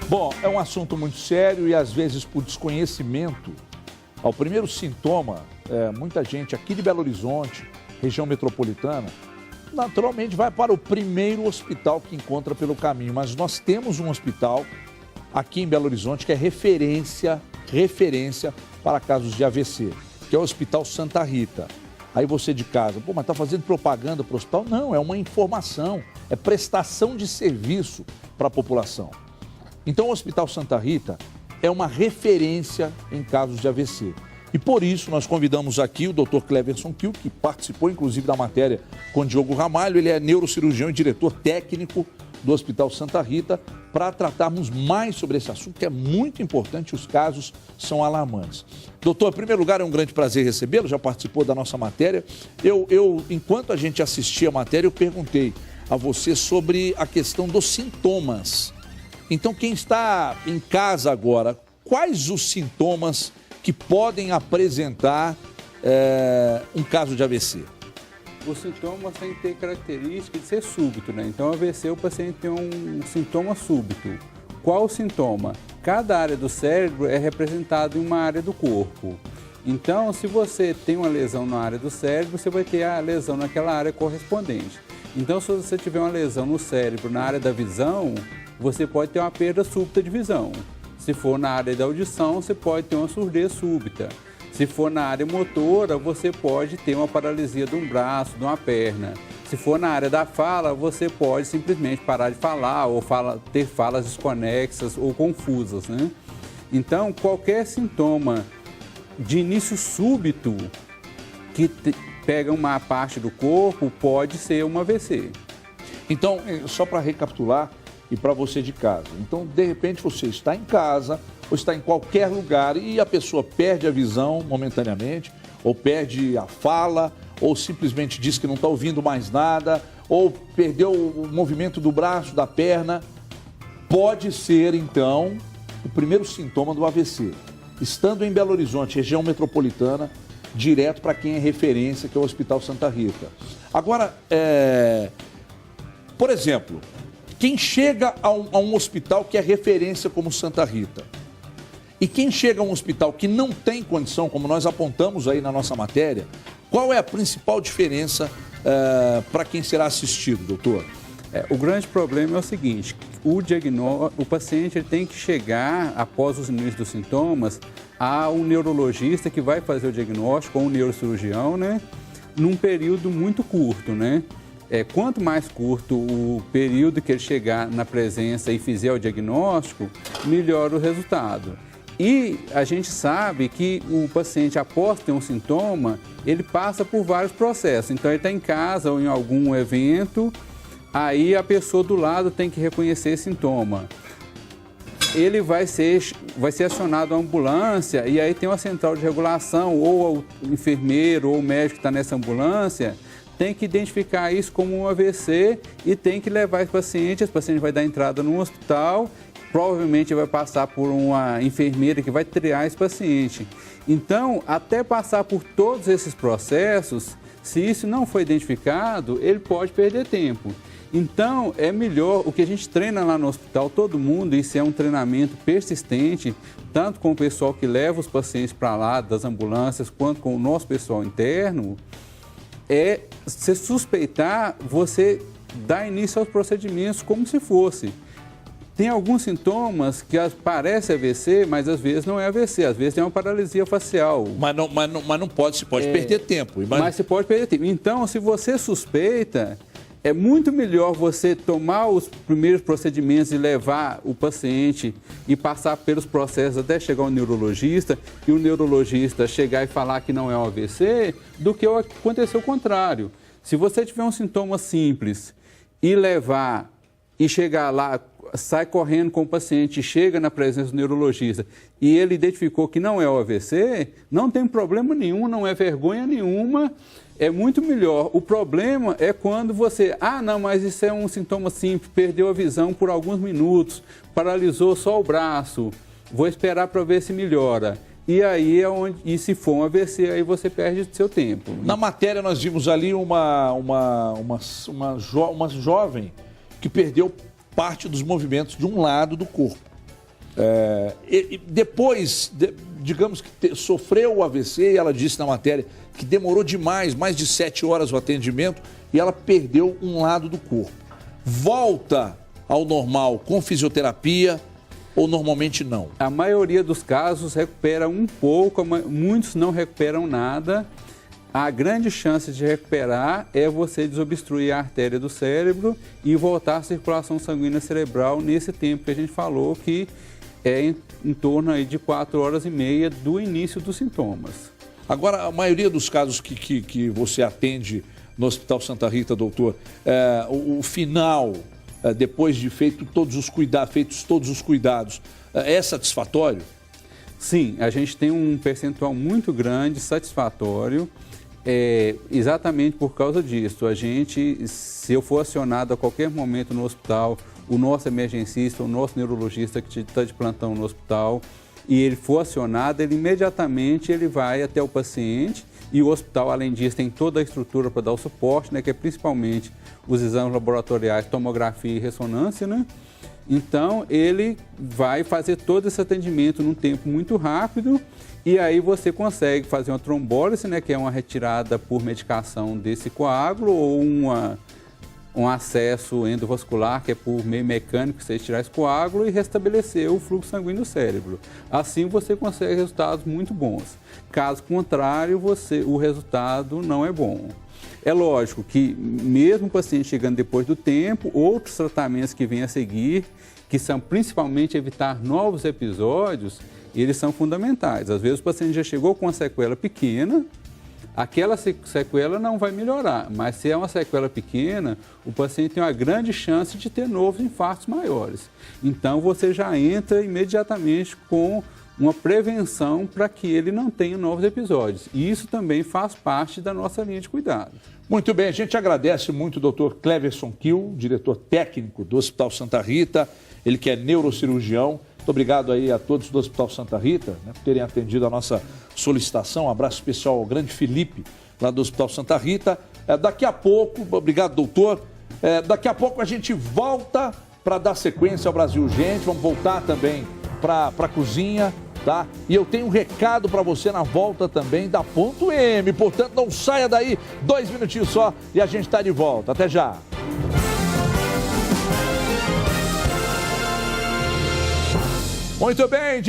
Bom, é um assunto muito sério e às vezes por desconhecimento, o primeiro sintoma, muita gente aqui de Belo Horizonte, região metropolitana, naturalmente vai para o primeiro hospital que encontra pelo caminho, mas nós temos um hospital aqui em Belo Horizonte que é referência para casos de AVC, que é o Hospital Santa Rita. Aí você de casa, mas está fazendo propaganda para o hospital? Não, é uma informação, é prestação de serviço para a população. Então o Hospital Santa Rita é uma referência em casos de AVC. E por isso nós convidamos aqui o Dr. Cleverson Kiel, que participou inclusive da matéria com o Diogo Ramalho, ele é neurocirurgião e diretor técnico do Hospital Santa Rita, para tratarmos mais sobre esse assunto, que é muito importante, os casos são alarmantes. Doutor, em primeiro lugar, é um grande prazer recebê-lo, já participou da nossa matéria. Enquanto a gente assistia a matéria, eu perguntei a você sobre a questão dos sintomas. Então, quem está em casa agora, quais os sintomas que podem apresentar um caso de AVC? Os sintomas têm que ter característica de ser súbito, né? Então, AVC, o paciente tem um sintoma súbito. Qual o sintoma? Cada área do cérebro é representada em uma área do corpo. Então, se você tem uma lesão na área do cérebro, você vai ter a lesão naquela área correspondente. Então, se você tiver uma lesão no cérebro, na área da visão, você pode ter uma perda súbita de visão. Se for na área da audição, você pode ter uma surdez súbita. Se for na área motora, você pode ter uma paralisia de um braço, de uma perna. Se for na área da fala, você pode simplesmente parar de falar ou ter falas desconexas ou confusas, né? Então, qualquer sintoma de início súbito que pega uma parte do corpo pode ser um AVC. Então, só para recapitular e para você de casa. Então, de repente, você está em casa ou está em qualquer lugar e a pessoa perde a visão momentaneamente, ou perde a fala, ou simplesmente diz que não está ouvindo mais nada, ou perdeu o movimento do braço, da perna. Pode ser, então, o primeiro sintoma do AVC. Estando em Belo Horizonte, região metropolitana, direto para quem é referência, que é o Hospital Santa Rita. Agora, por exemplo, quem chega a um hospital que é referência como Santa Rita, e quem chega a um hospital que não tem condição, como nós apontamos aí na nossa matéria, qual é a principal diferença para quem será assistido, doutor? O grande problema é o seguinte, o paciente ele tem que chegar, após os inícios dos sintomas, a um neurologista que vai fazer o diagnóstico, ou um neurocirurgião, né, num período muito curto, né? Quanto mais curto o período que ele chegar na presença e fizer o diagnóstico, melhor o resultado. E a gente sabe que o paciente, após ter um sintoma, ele passa por vários processos. Então, ele está em casa ou em algum evento, aí a pessoa do lado tem que reconhecer esse sintoma. Ele vai ser acionado a ambulância e aí tem uma central de regulação, ou o enfermeiro ou o médico que está nessa ambulância tem que identificar isso como um AVC e tem que levar esse paciente vai dar entrada no hospital, provavelmente vai passar por uma enfermeira que vai triar esse paciente. Então, até passar por todos esses processos, se isso não for identificado, ele pode perder tempo. Então, é melhor, o que a gente treina lá no hospital, todo mundo, isso é um treinamento persistente, tanto com o pessoal que leva os pacientes para lá, das ambulâncias, quanto com o nosso pessoal interno, se suspeitar, você dá início aos procedimentos como se fosse. Tem alguns sintomas que parecem AVC, mas às vezes não é AVC, às vezes tem uma paralisia facial. Mas não pode, se pode perder tempo. Mas se pode perder tempo. Então, se você suspeita, é muito melhor você tomar os primeiros procedimentos e levar o paciente e passar pelos processos até chegar ao neurologista e o neurologista chegar e falar que não é um AVC, do que acontecer o contrário. Se você tiver um sintoma simples e levar e chegar lá, sai correndo com o paciente, chega na presença do neurologista e ele identificou que não é o AVC, não tem problema nenhum, não é vergonha nenhuma, é muito melhor. O problema é quando você, não, mas isso é um sintoma simples, perdeu a visão por alguns minutos, paralisou só o braço, vou esperar para ver se melhora. E aí e se for um AVC, aí você perde seu tempo. Na matéria nós vimos ali uma jovem que perdeu parte dos movimentos de um lado do corpo. Depois, digamos que sofreu o AVC, e ela disse na matéria que demorou demais, mais de 7 horas o atendimento, e ela perdeu um lado do corpo. Volta ao normal com fisioterapia ou normalmente não? A maioria dos casos recupera um pouco, muitos não recuperam nada. A grande chance de recuperar é você desobstruir a artéria do cérebro e voltar à circulação sanguínea cerebral nesse tempo que a gente falou, que é em torno aí de 4 horas e meia do início dos sintomas. Agora, a maioria dos casos que você atende no Hospital Santa Rita, doutor, o final, depois de feitos todos os cuidados, é satisfatório? Sim, a gente tem um percentual muito grande satisfatório, exatamente por causa disso. A gente, se eu for acionado a qualquer momento no hospital, o nosso emergencista, o nosso neurologista que está de plantão no hospital, e ele for acionado, ele imediatamente vai até o paciente, e o hospital, além disso, tem toda a estrutura para dar o suporte, né, que é principalmente os exames laboratoriais, tomografia e ressonância, né? Então, ele vai fazer todo esse atendimento num tempo muito rápido, e aí você consegue fazer uma trombólise, né, que é uma retirada por medicação desse coágulo, ou um acesso endovascular, que é por meio mecânico, você tirar esse coágulo e restabelecer o fluxo sanguíneo do cérebro. Assim você consegue resultados muito bons. Caso contrário, o resultado não é bom. É lógico que, mesmo o paciente chegando depois do tempo, outros tratamentos que vêm a seguir, que são principalmente evitar novos episódios, eles são fundamentais. Às vezes o paciente já chegou com uma sequela pequena, aquela sequela não vai melhorar, mas se é uma sequela pequena, o paciente tem uma grande chance de ter novos infartos maiores. Então, você já entra imediatamente com uma prevenção para que ele não tenha novos episódios. E isso também faz parte da nossa linha de cuidado. Muito bem, a gente agradece muito o Dr. Cleverson Kiel, diretor técnico do Hospital Santa Rita, ele que é neurocirurgião. Muito obrigado aí a todos do Hospital Santa Rita, né, por terem atendido a nossa solicitação. Um abraço especial ao grande Felipe, lá do Hospital Santa Rita. Daqui a pouco, obrigado, doutor. Daqui a pouco a gente volta para dar sequência ao Brasil Urgente. Vamos voltar também para a cozinha, tá? E eu tenho um recado para você na volta também da Ponto M. Portanto, não saia daí, 2 minutinhos só e a gente está de volta. Até já. Muito bem,